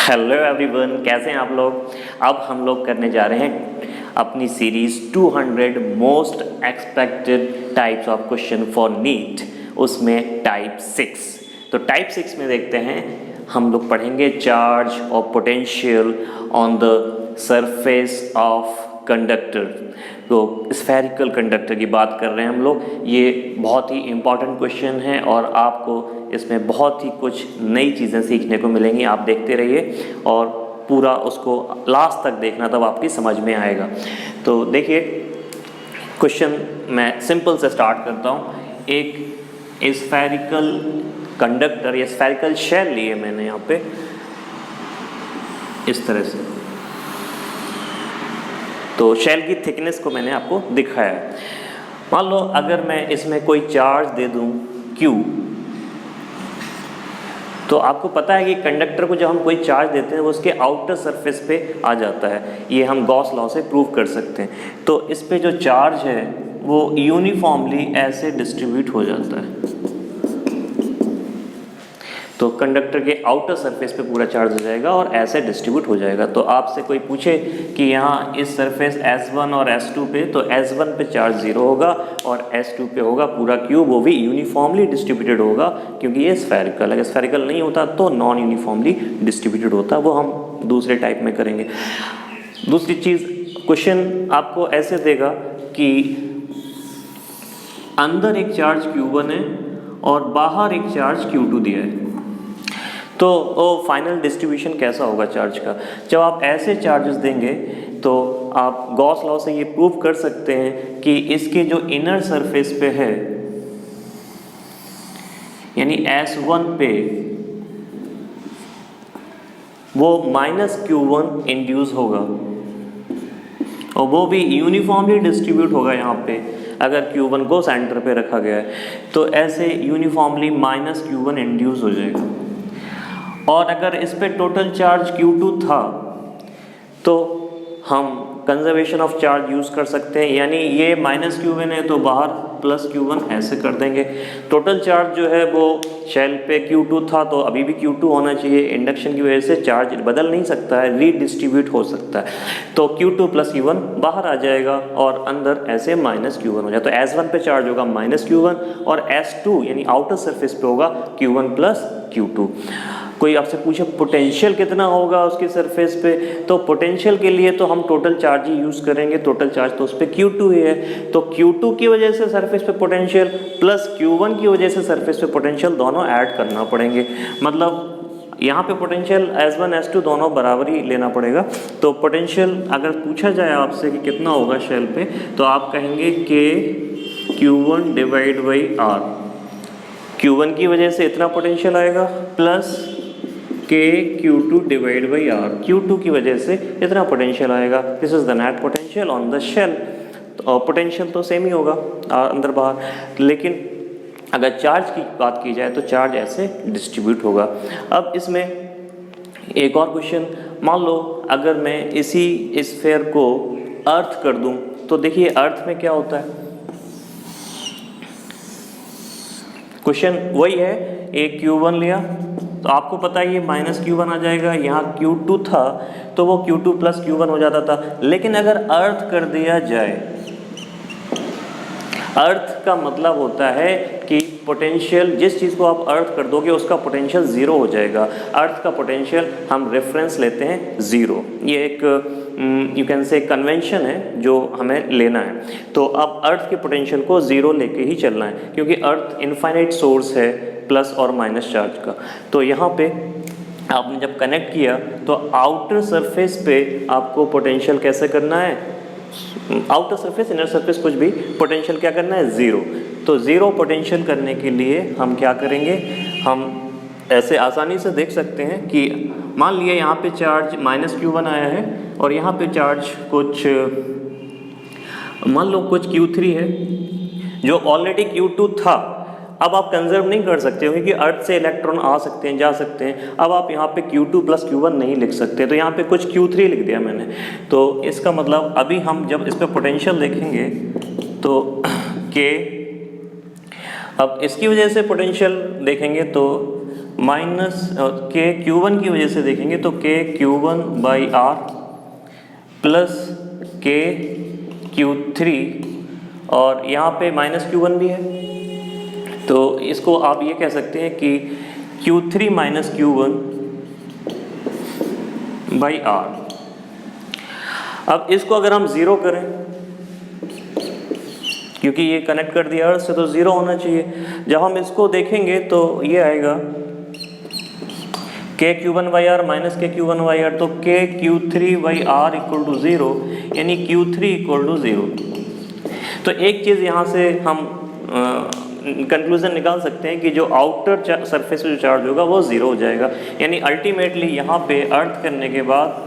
Hello everyone, कैसे हैं आप लोग। अब हम लोग करने जा रहे हैं अपनी series 200 most expected types of question for NEET, उसमें टाइप 6। तो टाइप 6 में देखते हैं हम लोग पढ़ेंगे चार्ज और potential on the surface of conductor. तो स्फेरिकल कंडक्टर की बात कर रहे हैं हम लोग। ये बहुत ही इम्पॉर्टेंट क्वेश्चन है और आपको इसमें बहुत ही कुछ नई चीज़ें सीखने को मिलेंगी। आप देखते रहिए और पूरा उसको लास्ट तक देखना, तब आपकी समझ में आएगा। तो देखिए, क्वेश्चन मैं सिंपल से स्टार्ट करता हूँ। एक स्फेरिकल कंडक्टर या स्फेरिकल शेल लिए मैंने यहाँ पे इस तरह से। तो शेल की थिकनेस को मैंने आपको दिखाया। मान लो अगर मैं इसमें कोई चार्ज दे दूं Q, तो आपको पता है कि कंडक्टर को जब हम कोई चार्ज देते हैं वो उसके आउटर सरफेस पे आ जाता है। ये हम गॉस लॉ से प्रूव कर सकते हैं। तो इस पे जो चार्ज है वो यूनिफॉर्मली ऐसे डिस्ट्रीब्यूट हो जाता है। तो कंडक्टर के आउटर सरफेस पे पूरा चार्ज हो जाएगा और ऐसे डिस्ट्रीब्यूट हो जाएगा। तो आपसे कोई पूछे कि यहाँ इस सरफेस S1 और S2 पे, तो S1 पे चार्ज 0 होगा और S2 पे होगा पूरा Q, वो भी यूनिफॉर्मली डिस्ट्रीब्यूटेड होगा क्योंकि ये स्फेरिकल है। स्फेरिकल नहीं होता तो नॉन यूनिफॉर्मली डिस्ट्रीब्यूटेड होता, वो हम दूसरे टाइप में करेंगे। दूसरी चीज़, क्वेश्चन आपको ऐसे देगा कि अंदर एक चार्ज Q1 है और बाहर एक चार्ज Q2 दिया है। तो वो फाइनल डिस्ट्रीब्यूशन कैसा होगा चार्ज का। जब आप ऐसे चार्जेस देंगे तो आप गॉस लॉ से ये प्रूव कर सकते हैं कि इसके जो इनर सरफेस पे है, यानी S1 पे, वो -Q1 इंड्यूस होगा और वो भी यूनिफॉर्मली डिस्ट्रीब्यूट होगा। यहाँ पे अगर Q1 को सेंटर पे रखा गया है तो ऐसे यूनिफॉर्मली -Q1 इंड्यूस हो जाएगा। और अगर इस पे टोटल चार्ज Q2 था तो हम कंजर्वेशन ऑफ चार्ज यूज़ कर सकते हैं, यानी ये -Q1 है तो बाहर +Q1 ऐसे कर देंगे। टोटल चार्ज जो है वो शेल पे Q2 था तो अभी भी Q2 होना चाहिए। इंडक्शन की वजह से चार्ज बदल नहीं सकता है, रीडिस्ट्रीब्यूट हो सकता है। तो Q2 + Q1 बाहर आ जाएगा और अंदर ऐसे -Q1 हो जाए। तो S1 पे चार्ज होगा -Q1 और S2 यानी आउटर सरफेस पे होगा Q1 + Q2। कोई आपसे पूछे पोटेंशियल कितना होगा उसके सरफेस पे, तो पोटेंशियल के लिए तो हम टोटल चार्ज ही यूज़ करेंगे। टोटल चार्ज तो उस पर Q2 ही है, तो Q2 की वजह से सरफेस पे पोटेंशियल प्लस Q1 की वजह से सरफेस पे पोटेंशियल दोनों ऐड करना पड़ेंगे। मतलब यहाँ पे पोटेंशियल S1 S2 दोनों बराबर ही लेना पड़ेगा। तो पोटेंशियल अगर पूछा जाए आपसे कि कितना होगा शेल पे, तो आप कहेंगे कि Q1/R। Q1 की वजह से इतना पोटेंशियल आएगा प्लस के Q2/R, Q2 की वजह से इतना पोटेंशियल आएगा। This is the net potential on the shell. तो पोटेंशियल तो सेम ही होगा अंदर बाहर, लेकिन अगर चार्ज की बात की जाए तो चार्ज ऐसे डिस्ट्रीब्यूट होगा। अब इसमें एक और क्वेश्चन, मान लो अगर मैं इसी स्फीयर को अर्थ कर दूं, तो देखिए अर्थ में क्या होता है। क्वेश्चन वही है, एक Q1 लिया तो आपको पता है ये -Q1 आ जाएगा। यहाँ Q2 था तो वो Q2 + Q1 हो जाता था। लेकिन अगर अर्थ कर दिया जाए, अर्थ का मतलब होता है कि पोटेंशियल, जिस चीज़ को आप अर्थ कर दोगे उसका पोटेंशियल 0 हो जाएगा। अर्थ का पोटेंशियल हम रेफरेंस लेते हैं 0। ये एक यू कैन से कन्वेंशन है जो हमें लेना है। तो अब अर्थ के पोटेंशियल को 0 लेके ही चलना है क्योंकि अर्थ इनफाइनाइट सोर्स है प्लस और माइनस चार्ज का। तो यहाँ पे आपने जब कनेक्ट किया तो आउटर सरफेस पे आपको पोटेंशियल कैसे करना है, आउटर सरफेस इनर सरफेस कुछ भी, पोटेंशियल क्या करना है 0। तो 0 पोटेंशियल करने के लिए हम क्या करेंगे, हम ऐसे आसानी से देख सकते हैं कि मान लिया यहाँ पे चार्ज -Q1 आया है और यहाँ पे चार्ज कुछ, मान लो कुछ Q3 है जो ऑलरेडी Q2 था। अब आप कंजर्व नहीं कर सकते क्योंकि अर्थ से इलेक्ट्रॉन आ सकते हैं, जा सकते हैं। अब आप यहाँ पे Q2 + Q1 नहीं लिख सकते, तो यहाँ पे कुछ Q3 लिख दिया मैंने। तो इसका मतलब अभी हम जब इस पर पोटेंशियल देखेंगे तो के, अब इसकी वजह से पोटेंशियल देखेंगे तो माइनस के Q1 की वजह से देखेंगे तो के Q1 बाई आर प्लस के Q3 और यहाँ पे माइनस Q1 भी है, तो इसको आप ये कह सकते हैं कि Q3 minus Q1 by are. अब इसको अगर हम ज़ीरो करें, क्योंकि ये कनेक्ट कर दिया अर्थ से तो ज़ीरो होना चाहिए। जब हम इसको देखेंगे तो ये आएगा के Q1 बाई आर माइनस के Q1 बाई आर, तो K Q3 by R equal to zero, यानी Q3 इक्वल टू ज़ीरो। तो एक चीज़ यहाँ से हम कंक्लूजन निकाल सकते हैं कि जो आउटर सरफेस पे जो चार्ज होगा वो ज़ीरो हो जाएगा, यानी अल्टीमेटली यहाँ पे अर्थ करने के बाद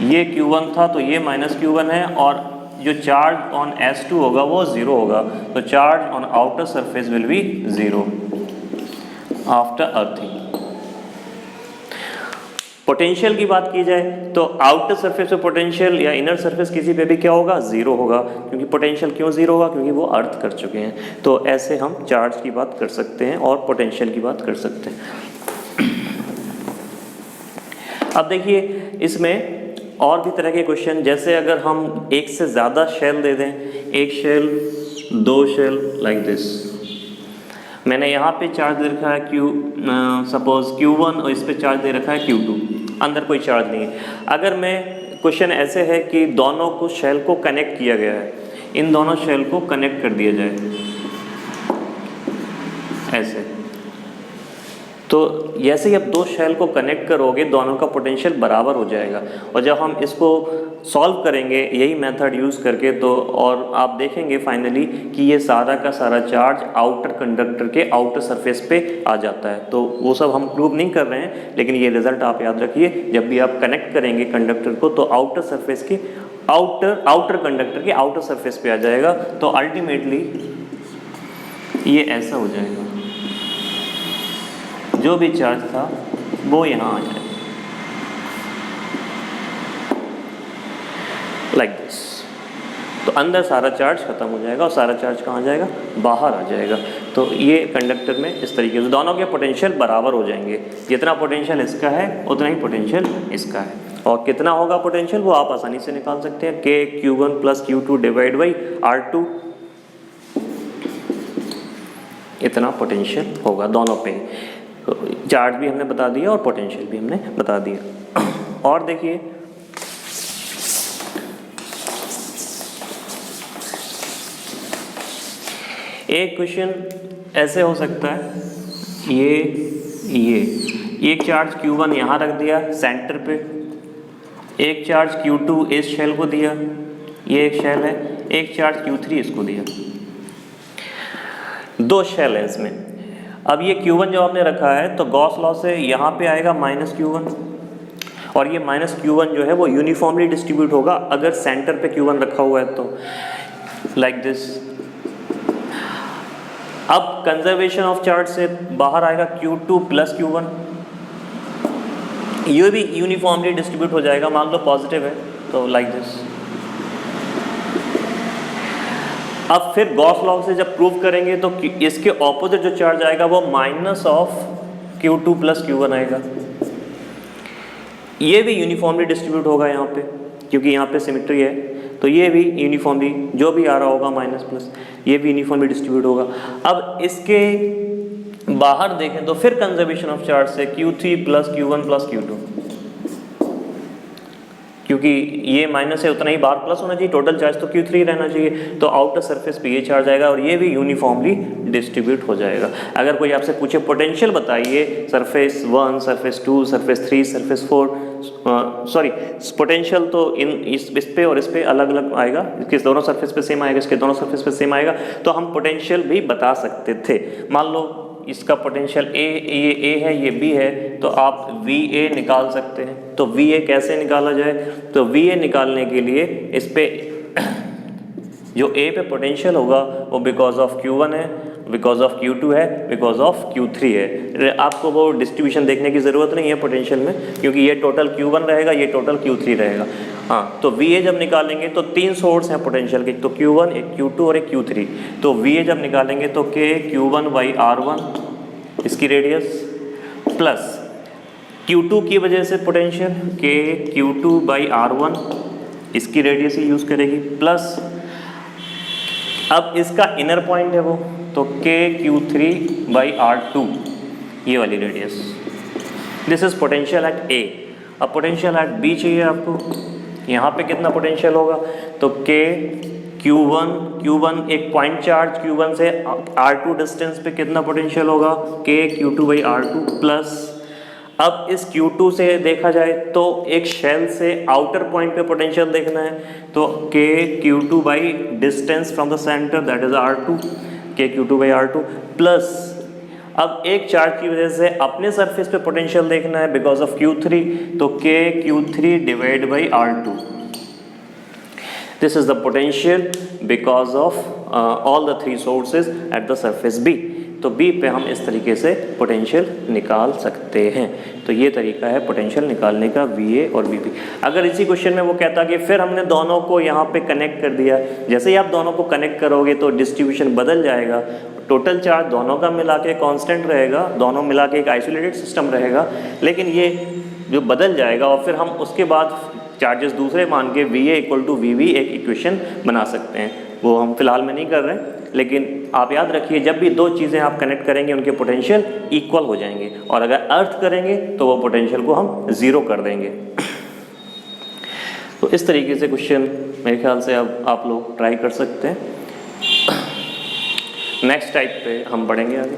ये Q1 था तो ये माइनस Q1 है, और जो चार्ज ऑन S2 होगा वो ज़ीरो होगा, तो charge on outer surface will be zero after earthing. Potential की बात की जाए तो आउटर सरफेस पे पोटेंशियल या इनर सरफेस किसी पे भी क्या होगा, ज़ीरो होगा, क्योंकि पोटेंशियल क्यों ज़ीरो होगा, क्योंकि वो अर्थ कर चुके हैं। तो ऐसे हम चार्ज की बात कर सकते हैं और पोटेंशियल की बात कर सकते हैं। अब देखिए इसमें और भी तरह के क्वेश्चन, जैसे अगर हम एक से ज़्यादा शेल दे दें, एक शेल, दो शेल, लाइक दिस। मैंने यहाँ पे चार्ज दे रखा है सपोज Q1 और इस पे चार्ज दे रखा है Q2, अंदर कोई चार्ज नहीं है। अगर मैं क्वेश्चन ऐसे है कि दोनों को शेल को कनेक्ट किया गया है, इन दोनों शेल को कनेक्ट कर दिया जाए ऐसे, तो जैसे ही आप दो शेल को कनेक्ट करोगे दोनों का पोटेंशियल बराबर हो जाएगा। और जब हम इसको सॉल्व करेंगे यही मेथड यूज़ करके, तो और आप देखेंगे फाइनली कि ये सारा का सारा चार्ज आउटर कंडक्टर के आउटर सरफेस पे आ जाता है। तो वो सब हम प्रूव नहीं कर रहे हैं, लेकिन ये रिजल्ट आप याद रखिए, जब भी आप कनेक्ट करेंगे कंडक्टर को तो आउटर सरफेस के आउटर कंडक्टर के आउटर सरफेस पे आ जाएगा, तो अल्टीमेटली ये ऐसा हो जाएगा, जो भी चार्ज था वो यहाँ आ जाएगा लाइक दिस। तो अंदर सारा चार्ज खत्म हो जाएगा और सारा चार्ज कहाँ जाएगा, बाहर आ जाएगा। तो ये कंडक्टर में इस तरीके से दोनों के पोटेंशियल बराबर हो जाएंगे, जितना पोटेंशियल इसका है उतना ही पोटेंशियल इसका है। और कितना होगा पोटेंशियल वो आप आसानी से निकाल सकते हैं, के Q1 plus Q2 divide by R2, इतना पोटेंशियल होगा दोनों पे। चार्ज भी हमने बता दिया और पोटेंशियल भी हमने बता दिया। और देखिए एक क्वेश्चन ऐसे हो सकता है, ये एक चार्ज Q1 यहाँ रख दिया सेंटर पे, एक चार्ज Q2 इस शेल को दिया, ये एक शेल है, एक चार्ज Q3 इसको दिया, दो शेल है इसमें। अब ये Q1 जो आपने रखा है तो गॉस लॉ से यहाँ पे आएगा माइनस Q1, और ये माइनस Q1 जो है वो यूनिफॉर्मली डिस्ट्रीब्यूट होगा अगर सेंटर पे Q1 रखा हुआ है तो, लाइक दिस। अब कंजर्वेशन ऑफ चार्ज से बाहर आएगा Q2 प्लस Q1, ये भी यूनिफॉर्मली डिस्ट्रीब्यूट हो जाएगा, मान लो पॉजिटिव है तो लाइक दिस। अब फिर गॉस लॉ से जब प्रूव करेंगे तो इसके ऑपोजिट जो चार्ज आएगा वो minus of Q2 plus Q1 आएगा, ये भी यूनिफॉर्मली डिस्ट्रीब्यूट होगा यहाँ पे, क्योंकि यहाँ पे सिमेट्री है, तो ये भी यूनिफॉर्मली जो भी आ रहा होगा माइनस प्लस ये भी यूनिफॉर्मली डिस्ट्रीब्यूट होगा। अब इसके बाहर देखें तो फिर कंजर्वेशन ऑफ चार्ज से Q3 plus Q1 plus Q2, क्योंकि ये माइनस है उतना ही बाहर प्लस होना चाहिए, टोटल चार्ज तो Q3 रहना चाहिए, तो आउटर सरफेस पे ये चार्ज आएगा और ये भी यूनिफॉर्मली डिस्ट्रीब्यूट हो जाएगा। अगर कोई आपसे पूछे पोटेंशियल बताइए surface 1, surface 2, surface 3, surface 4, sorry potential तो इस पे और इस पे अलग अलग आएगा, इसके दोनों सरफेस पे सेम आएगा, इसके दोनों सरफेस पे सेम आएगा, तो हम पोटेंशियल भी बता सकते थे। मान लो इसका पोटेंशियल ये A है, ये B है, तो आप VA निकाल सकते हैं। तो VA कैसे निकाला जाए, तो VA निकालने के लिए इस पे जो A पे पोटेंशियल होगा वो बिकॉज ऑफ Q1 है, बिकॉज ऑफ Q2 है, बिकॉज ऑफ Q3 है। आपको वो डिस्ट्रीब्यूशन देखने की ज़रूरत नहीं है पोटेंशियल में, क्योंकि ये टोटल Q1 रहेगा, ये टोटल Q3 रहेगा। हाँ, तो VA जब निकालेंगे तो तीन सोर्स हैं पोटेंशियल के, तो Q1, एक Q2 और एक Q3। तो VA जब निकालेंगे तो K Q1 बाई R1 इसकी रेडियस प्लस Q2 की वजह से पोटेंशियल K Q2/R1 इसकी रेडियस ही यूज़ करेगी प्लस अब इसका इनर पॉइंट है वो तो K Q3/R2 ये वाली radius. This is potential at A। अब पोटेंशियल एट B चाहिए आपको, यहाँ पे कितना पोटेंशियल होगा तो K Q1 एक पॉइंट चार्ज Q1 से R2 डिस्टेंस पे कितना पोटेंशियल होगा K Q2/R2 प्लस अब इस Q2 से देखा जाए तो एक शेल से आउटर पॉइंट पे पोटेंशियल देखना है तो K Q2 by distance from the centre that is R2 K Q2/R2 plus अब एक चार्ज की वजह से अपने सरफेस पे पोटेंशियल देखना है बिकॉज ऑफ Q3 तो K Q3/R2। This is the potential because of all the three sources at the surface B। तो B पे हम इस तरीके से पोटेंशियल निकाल सकते हैं। तो ये तरीका है पोटेंशियल निकालने का VA और VB। अगर इसी क्वेश्चन में वो कहता कि फिर हमने दोनों को यहाँ पे कनेक्ट कर दिया, जैसे ही आप दोनों को कनेक्ट करोगे तो डिस्ट्रीब्यूशन बदल जाएगा, टोटल चार्ज दोनों का मिला के कॉन्स्टेंट रहेगा, दोनों मिला के एक आइसोलेटेड सिस्टम रहेगा, लेकिन ये जो बदल जाएगा और फिर हम उसके बाद चार्जेस दूसरे मान के VA = VB एक इक्वेशन बना सकते हैं। वो हम फिलहाल में नहीं कर रहे हैं, लेकिन आप याद रखिए जब भी दो चीज़ें आप कनेक्ट करेंगे उनके पोटेंशियल इक्वल हो जाएंगे और अगर अर्थ करेंगे तो वो पोटेंशियल को हम ज़ीरो कर देंगे। तो इस तरीके से क्वेश्चन मेरे ख्याल से अब आप लोग ट्राई कर सकते हैं। नेक्स्ट टाइप पे हम बढ़ेंगे आगे।